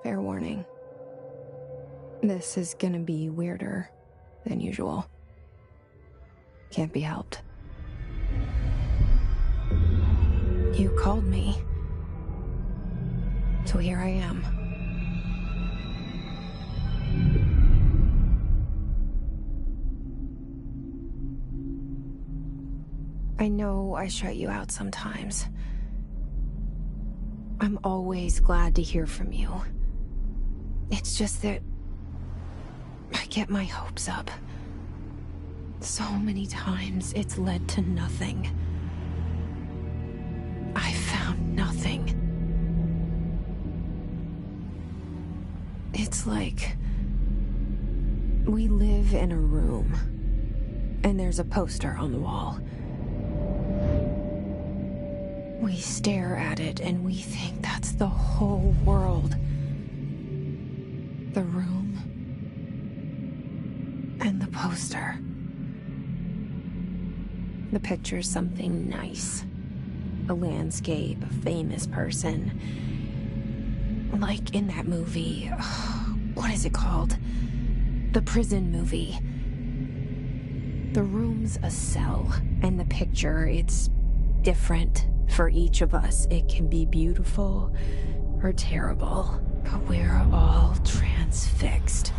Fair warning. This is gonna be weirder than usual. Can't be helped. You called me. So here I am. I know I shut you out sometimes. I'm always glad to hear from you. It's just that I get my hopes up. So many times it's led to nothing. I found nothing. It's like we live in a room, and there's a poster on the wall. We stare at it and we think that's the whole world. The room and the poster. The picture's something nice. A landscape, a famous person. Like in that movie, what is it called? The prison movie. The room's a cell, and the picture, it's different for each of us. It can be beautiful or terrible, but we're all transfixed.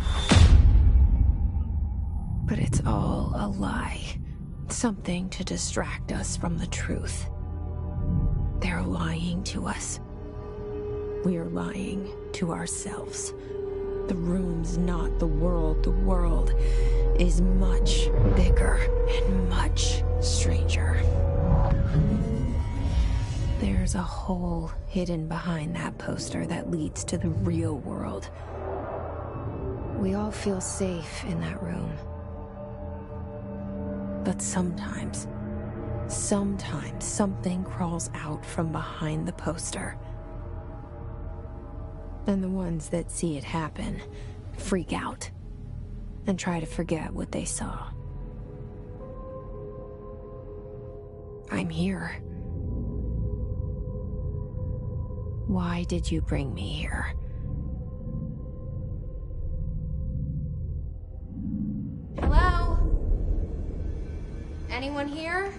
But it's all a lie. Something to distract us from the truth. They're lying to us. We're lying to ourselves. The room's not the world. The world is much bigger and much stranger. There's a hole hidden behind that poster that leads to the real world. We all feel safe in that room. But sometimes something crawls out from behind the poster. And the ones that see it happen freak out and try to forget what they saw. I'm here. Why did you bring me here? Hello? Anyone here?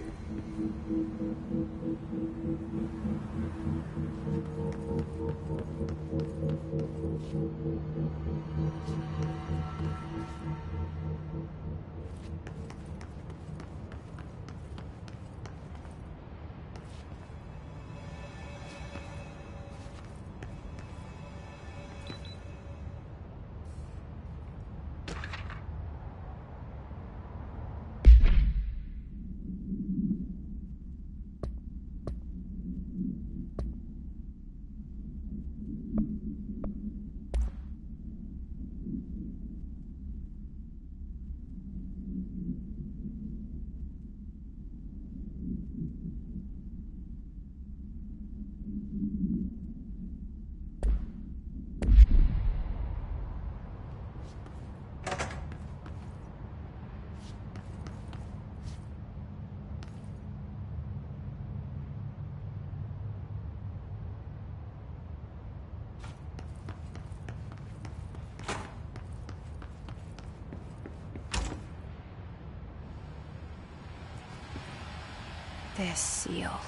This seal.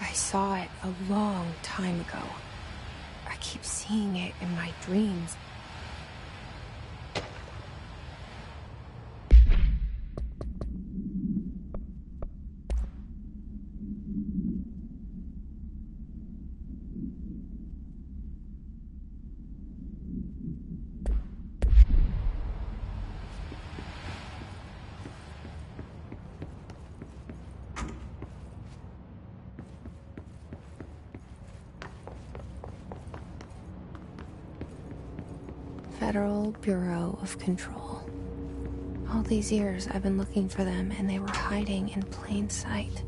I saw it a long time ago. I keep seeing it in my dreams. Federal Bureau of Control. All these years I've been looking for them, and they were hiding in plain sight.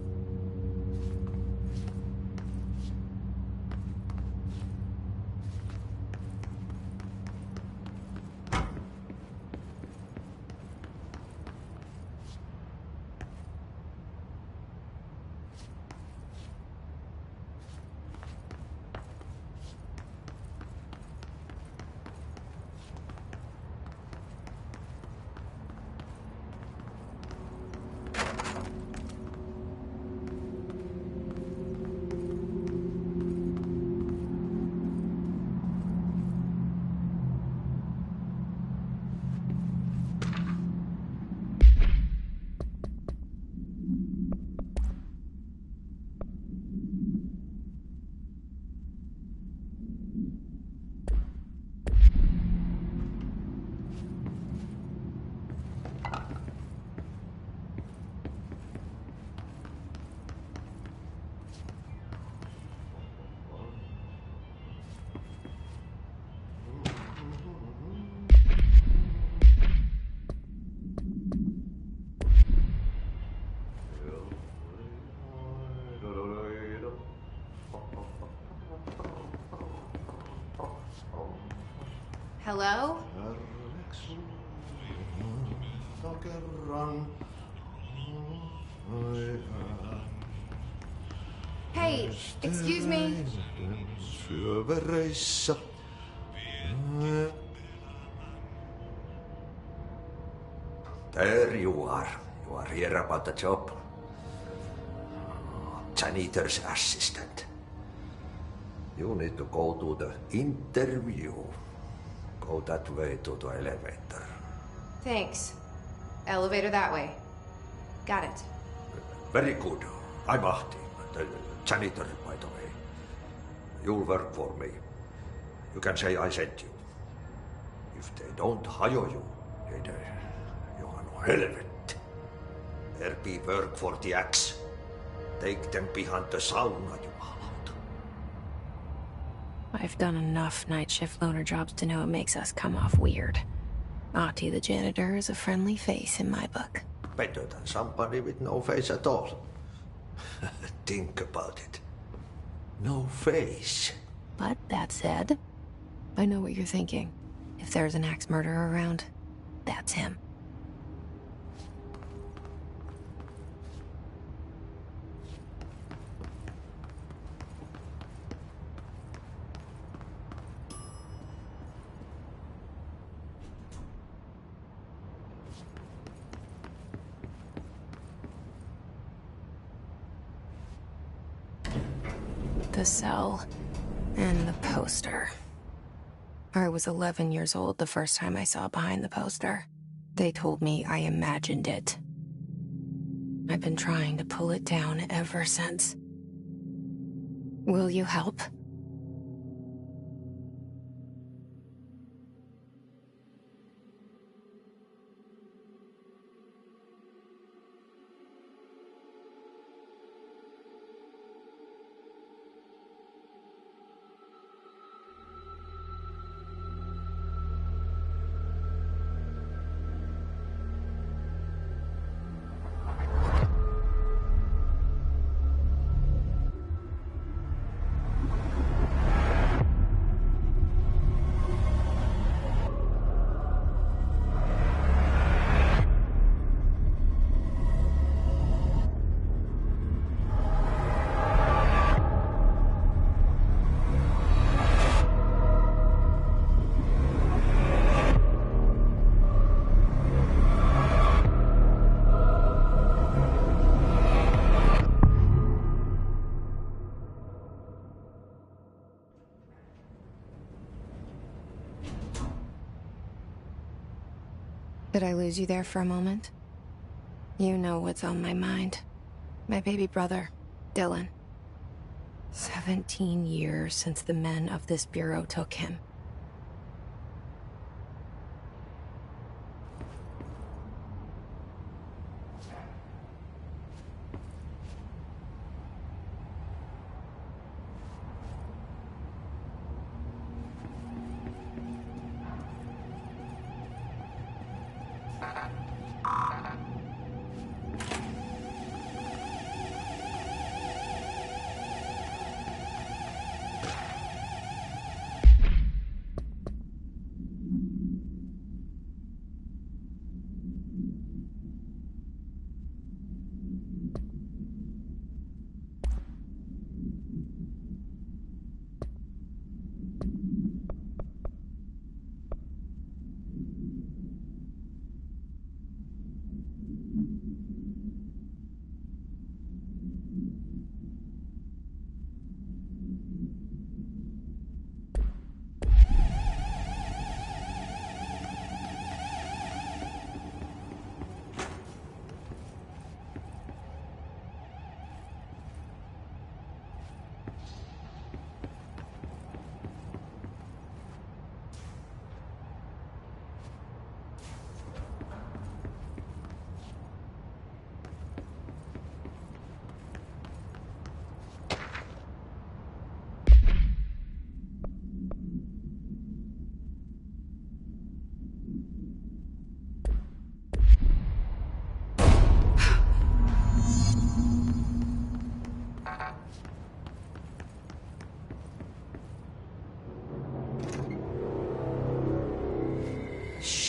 Hello? Hey, excuse me. There you are. You are here about the job. Janitor's assistant. You need to go to the interview. Go that way to the elevator. Thanks. Elevator that way. Got it. Very good. I'm Ahti, the janitor, by the way. You'll work for me. You can say I sent you. If they don't hire you, then you are no helvet. There be work for the axe. Take them behind the sauna, jumalauta. I've done enough night shift loner jobs to know it makes us come off weird. Ahti the janitor is a friendly face in my book. Better than somebody with no face at all. Think about it. No face. But that said, I know what you're thinking. If there's an axe murderer around, that's him. The cell and the poster. I was 11 years old the first time I saw behind the poster. They told me I imagined it. I've been trying to pull it down ever since. Will you help? Did I lose you there for a moment? You know what's on my mind. My baby brother, Dylan. 17 years since the men of this bureau took him.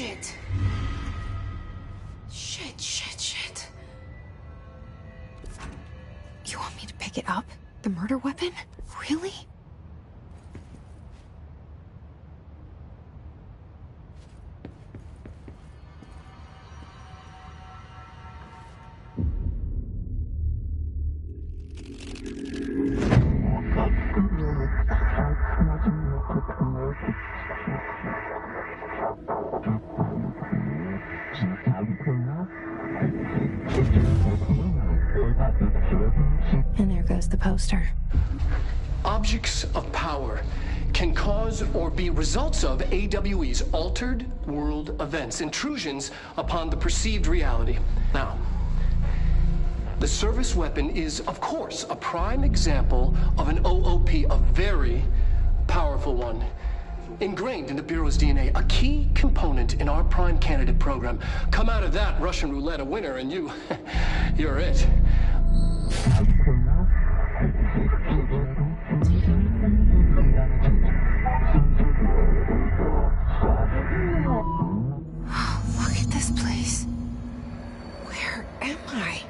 shit. Shit. You want me to pick it up? The murder weapon? Really? And there goes the poster. Objects of power can cause or be results of AWE's altered world events, intrusions upon the perceived reality. Now, the service weapon is, of course, a prime example of an OOP, a very powerful one. Ingrained in the Bureau's DNA, a key component in our prime candidate program. Come out of that Russian roulette a winner and you're it. Look at this place. Where am I?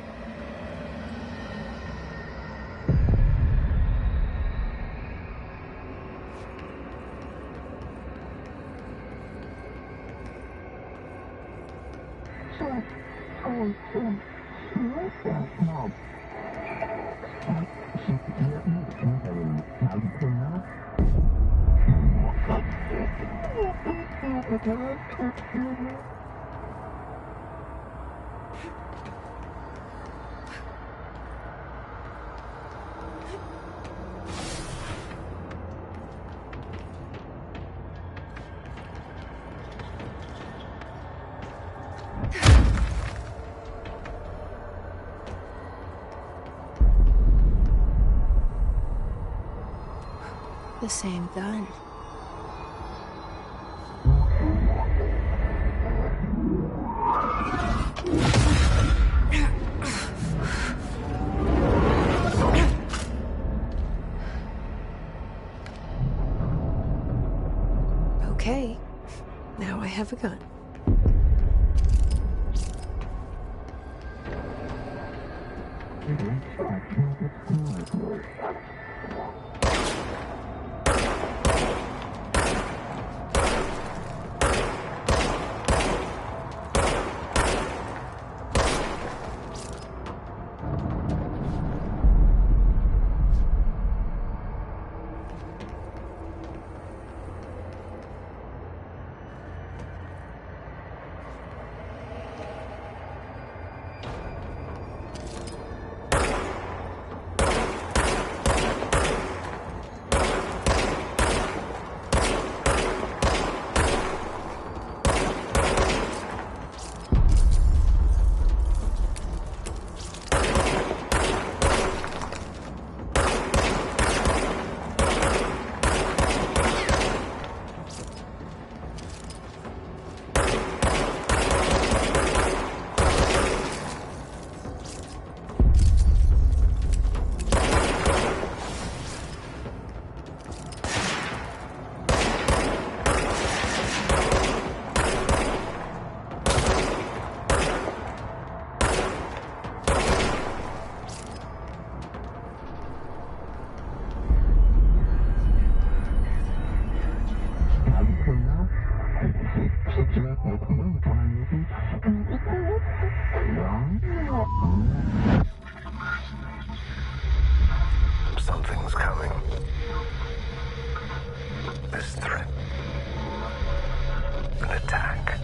The same gun. Okay, now I have a gun. Something's coming. This threat. An attack.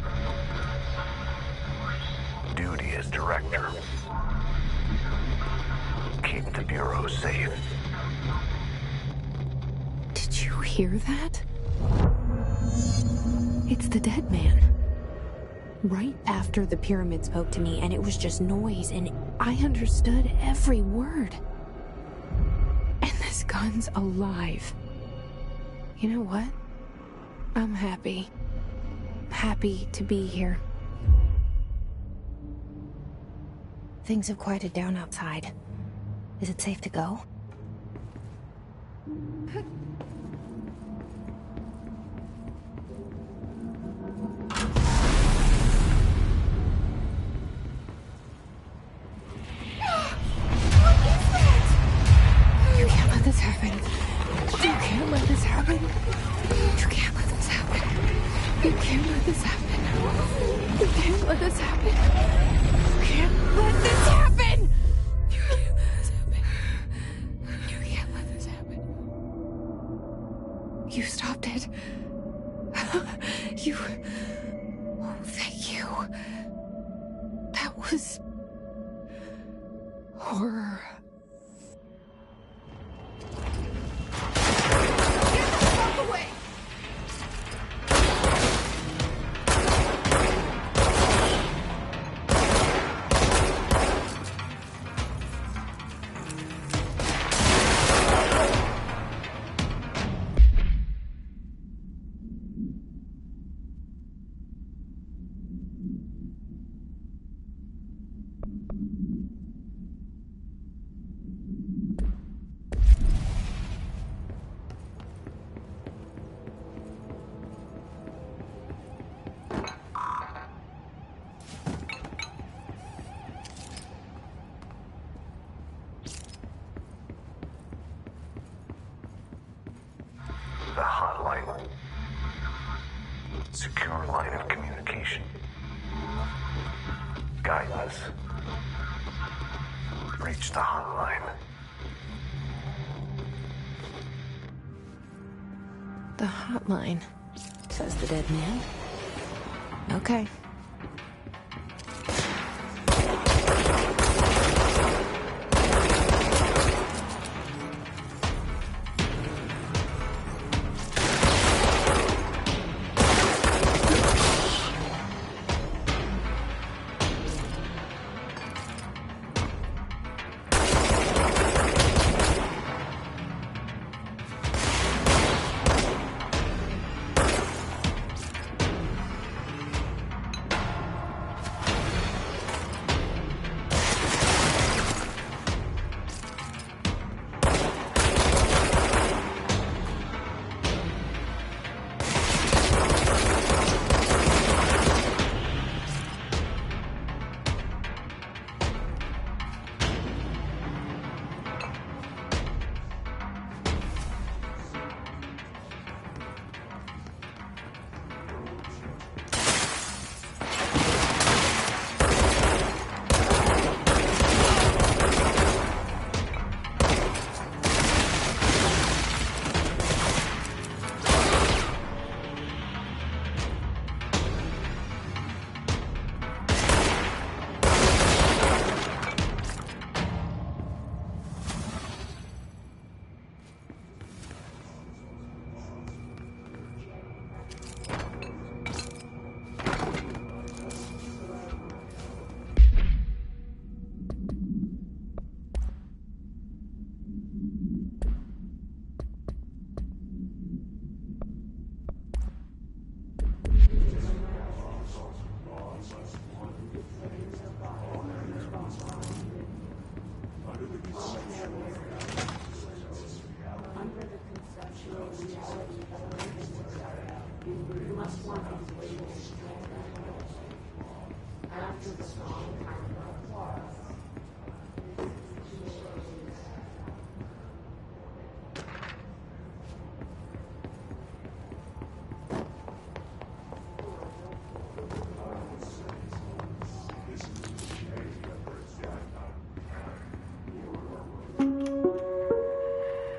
Duty as director. Keep the Bureau safe. Did you hear that? It's the dead man. Right after the pyramid spoke to me, and it was just noise, and I understood every word. And this gun's alive. You know what? I'm happy. Happy to be here. Things have quieted down outside. Is it safe to go? can't let this happen. You can't let this happen. You can't let this happen. You can't let this happen. You can't let this happen. You can't let this happen. You can't let this happen. You stopped it. You... Oh, thank you. That was... horror. Get the fuck away! The hotline. Secure line of communication. Guidance. Reach the hotline. The hotline, says the dead man. Okay.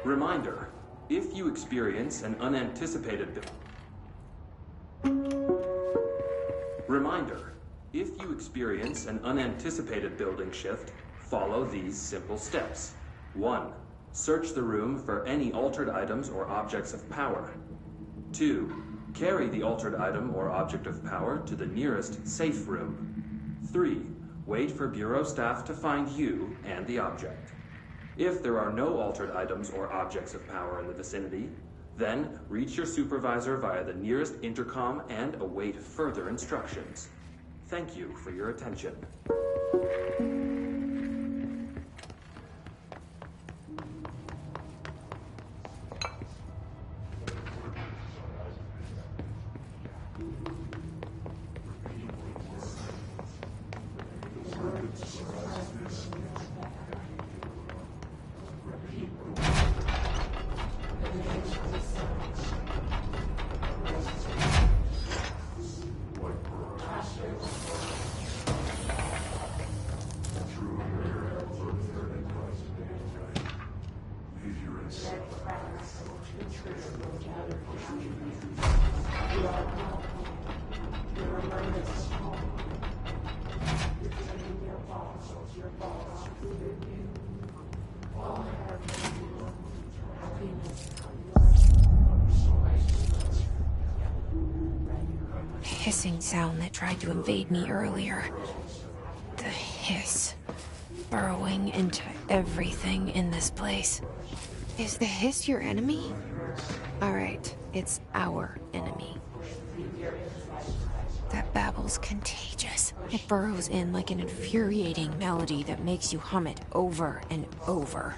Reminder, if you experience an unanticipated building shift, follow these simple steps. 1. Search the room for any altered items or objects of power. 2. Carry the altered item or object of power to the nearest safe room. 3. Wait for Bureau staff to find you and the object. If there are no altered items or objects of power in the vicinity, then reach your supervisor via the nearest intercom and await further instructions. Thank you for your attention. Hissing sound that tried to invade me earlier. The hiss. Burrowing into everything in this place. Is the hiss your enemy? Alright, it's our enemy. That babble's contagious. It burrows in like an infuriating melody that makes you hum it over and over.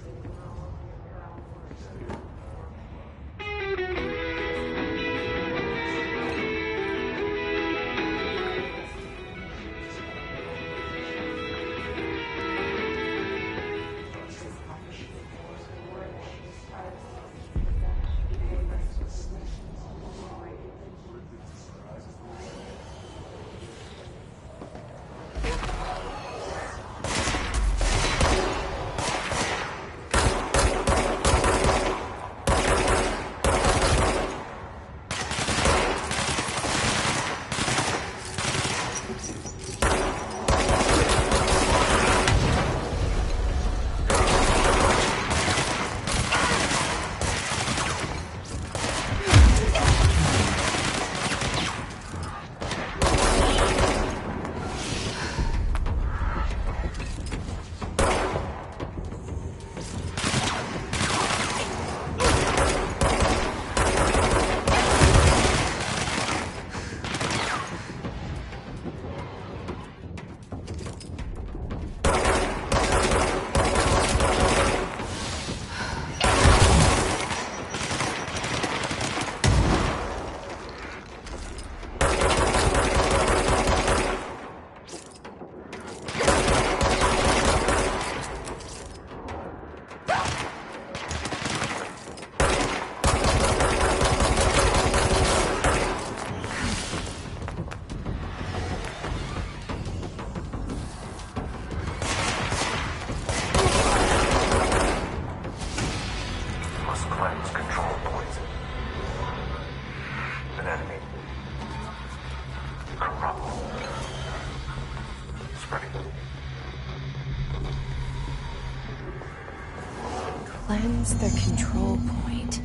Cleanse the control point.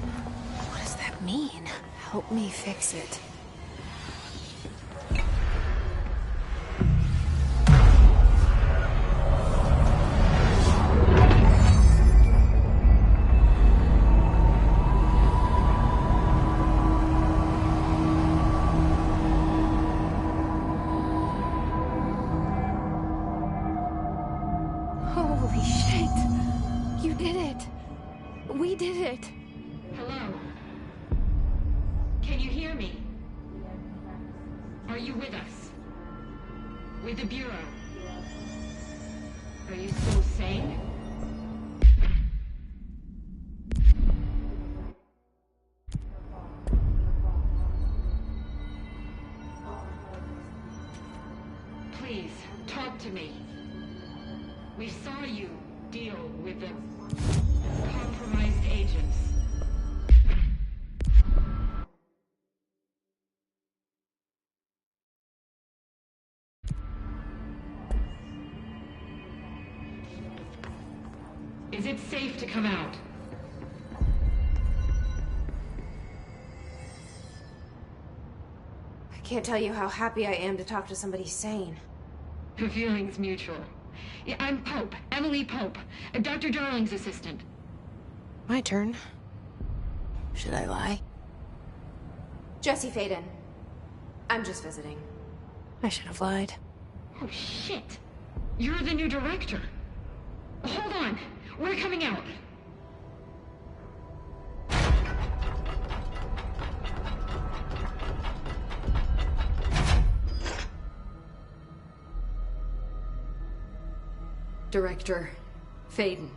What does that mean? Help me fix it. Holy shit! You did it! We did it! Hello? Can you hear me? Are you with us? With the Bureau? Are you still sane? Please, talk to me. We saw you deal with the compromised agents. Is it safe to come out? I can't tell you how happy I am to talk to somebody sane. The feeling's mutual. Yeah, I'm Pope, Emily Pope, Dr. Darling's assistant. My turn. Should I lie? Jesse Faden. I'm just visiting. I should have lied. Oh, shit. You're the new director. Hold on. We're coming out. Director Faden.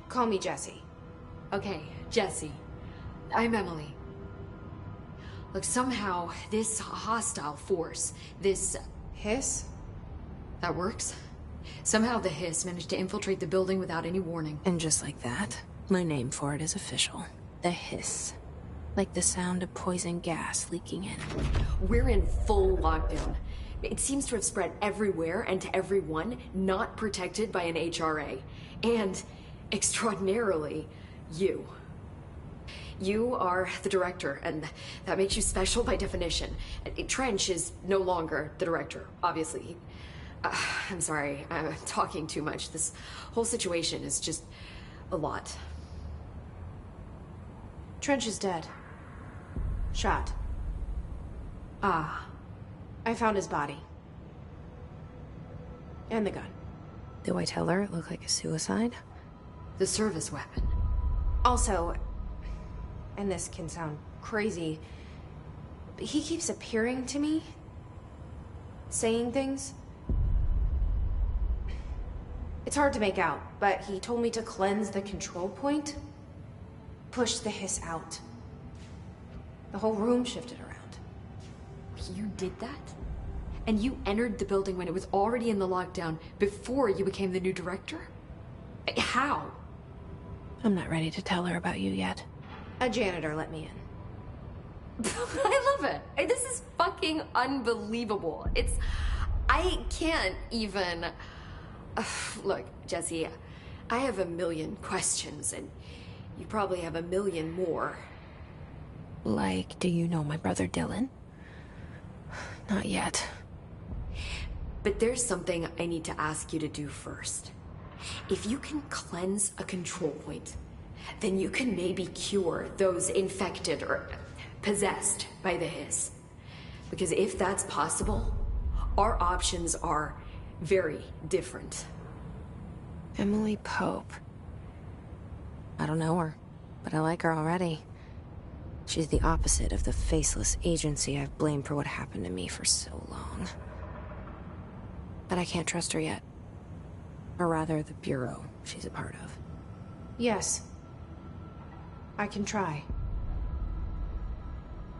Call me Jesse. Okay, Jesse. I'm Emily. Look, somehow this hostile force, this Hiss? that works? Somehow the hiss managed to infiltrate the building without any warning. And just like that, my name for it is official. The Hiss. Like the sound of poison gas leaking in. We're in full lockdown. It seems to have spread everywhere and to everyone not protected by an HRA. And, extraordinarily, you. You are the director, and that makes you special by definition. Trench is no longer the director, obviously. I'm sorry, I'm talking too much. This whole situation is just a lot. Trench is dead. Shot. Ah. I found his body. And the gun. Do I tell her it looked like a suicide? The service weapon. Also, and this can sound crazy, but he keeps appearing to me, saying things. It's hard to make out, but he told me to cleanse the control point, push the hiss out. The whole room shifted around. You did that? And you entered the building when it was already in the lockdown before you became the new director? How? I'm not ready to tell her about you yet. A janitor let me in. I love it. This is fucking unbelievable. I can't even... Look, Jesse, I have a million questions, and you probably have a million more. Like, do you know my brother Dylan? Not yet. But there's something I need to ask you to do first. If you can cleanse a control point, then you can maybe cure those infected or possessed by the hiss. Because if that's possible, our options are very different. Emily Pope. I don't know her, but I like her already. She's the opposite of the faceless agency I've blamed for what happened to me for so long. But I can't trust her yet. Or rather, the Bureau she's a part of. Yes. I can try.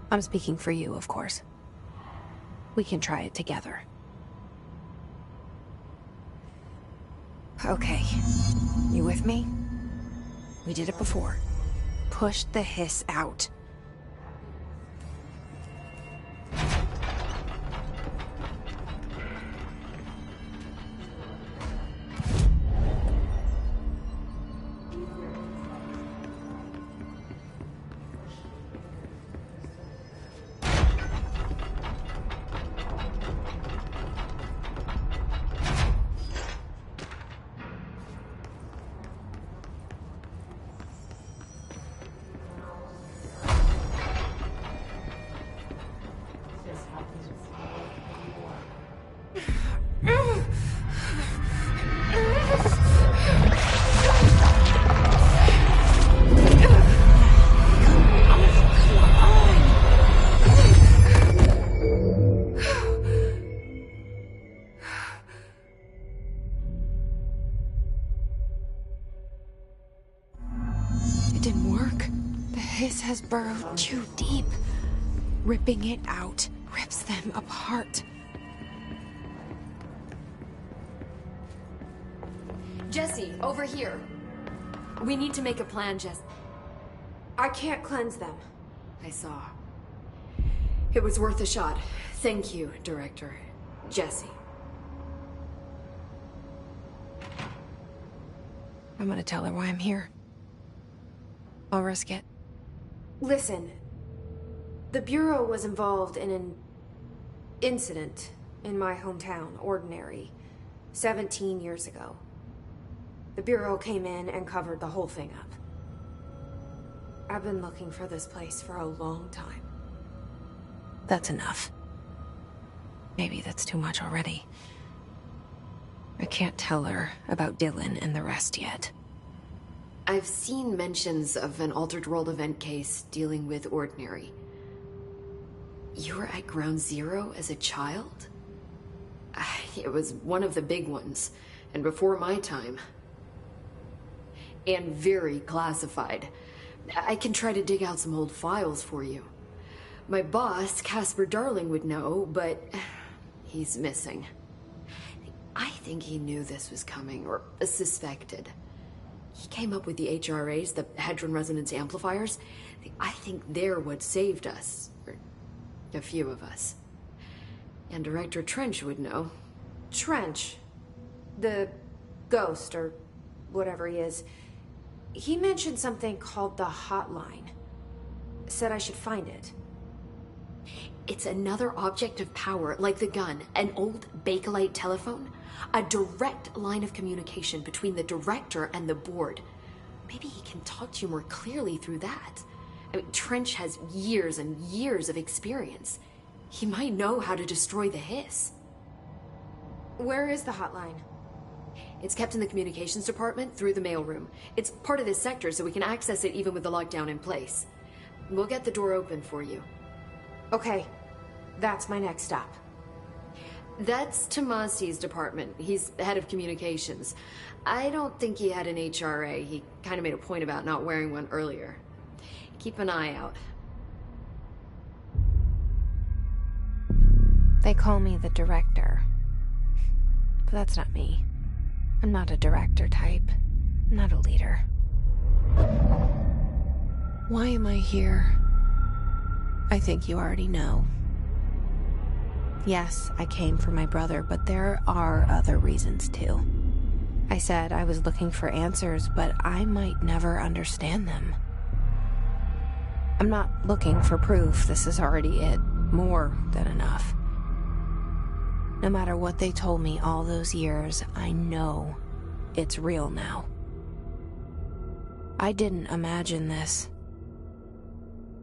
I'm speaking for you, of course. We can try it together. Okay. You with me? We did it before. Push the hiss out. Has burrowed too deep. Ripping it out rips them apart. Jesse, over here. We need to make a plan, Jesse. I can't cleanse them. I saw. It was worth a shot. Thank you, Director. Jesse. I'm gonna tell her why I'm here. I'll risk it. Listen, the Bureau was involved in an incident in my hometown, Ordinary, 17 years ago. The Bureau came in and covered the whole thing up. I've been looking for this place for a long time. That's enough. Maybe that's too much already. I can't tell her about Dylan and the rest yet. I've seen mentions of an Altered World event case dealing with Ordinary. You were at Ground Zero as a child? It was one of the big ones, and before my time. And very classified. I can try to dig out some old files for you. My boss, Casper Darling, would know, but he's missing. I think he knew this was coming, or suspected. He came up with the HRAs, the Hadron Resonance Amplifiers. I think they're what saved us. Or a few of us. And Director Trench would know. Trench. The ghost, or whatever he is. He mentioned something called the Hotline. Said I should find it. It's another object of power, like the gun, an old Bakelite telephone. A direct line of communication between the director and the board. Maybe he can talk to you more clearly through that. I mean, Trench has years and years of experience. He might know how to destroy the Hiss. Where is the Hotline? It's kept in the communications department through the mailroom. It's part of this sector, so we can access it even with the lockdown in place. We'll get the door open for you. Okay, that's my next stop. That's Tomasi's department. He's the head of communications. I don't think he had an HRA. He kind of made a point about not wearing one earlier. Keep an eye out. They call me the director. But that's not me. I'm not a director type. I'm not a leader. Why am I here? I think you already know. Yes, I came for my brother, but there are other reasons too. I said I was looking for answers, but I might never understand them. I'm not looking for proof. This is already it. More than enough. No matter what they told me all those years, I know it's real now. I didn't imagine this.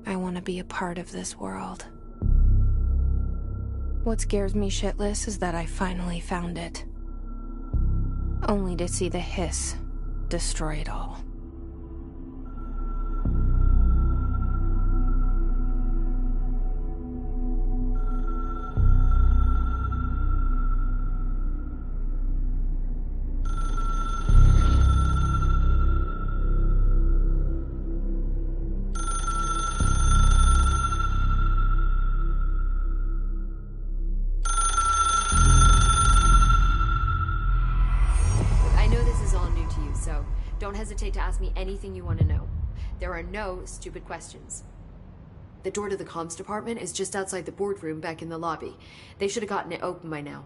I want to be a part of this world. What scares me shitless is that I finally found it. Only to see the Hiss destroy it all. Don't hesitate to ask me anything you want to know. There are no stupid questions. The door to the comms department is just outside the boardroom back in the lobby. They should have gotten it open by now.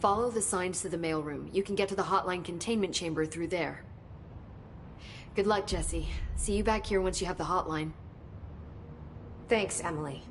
Follow the signs to the mailroom. You can get to the hotline containment chamber through there. Good luck, Jesse. See you back here once you have the hotline. Thanks, Emily.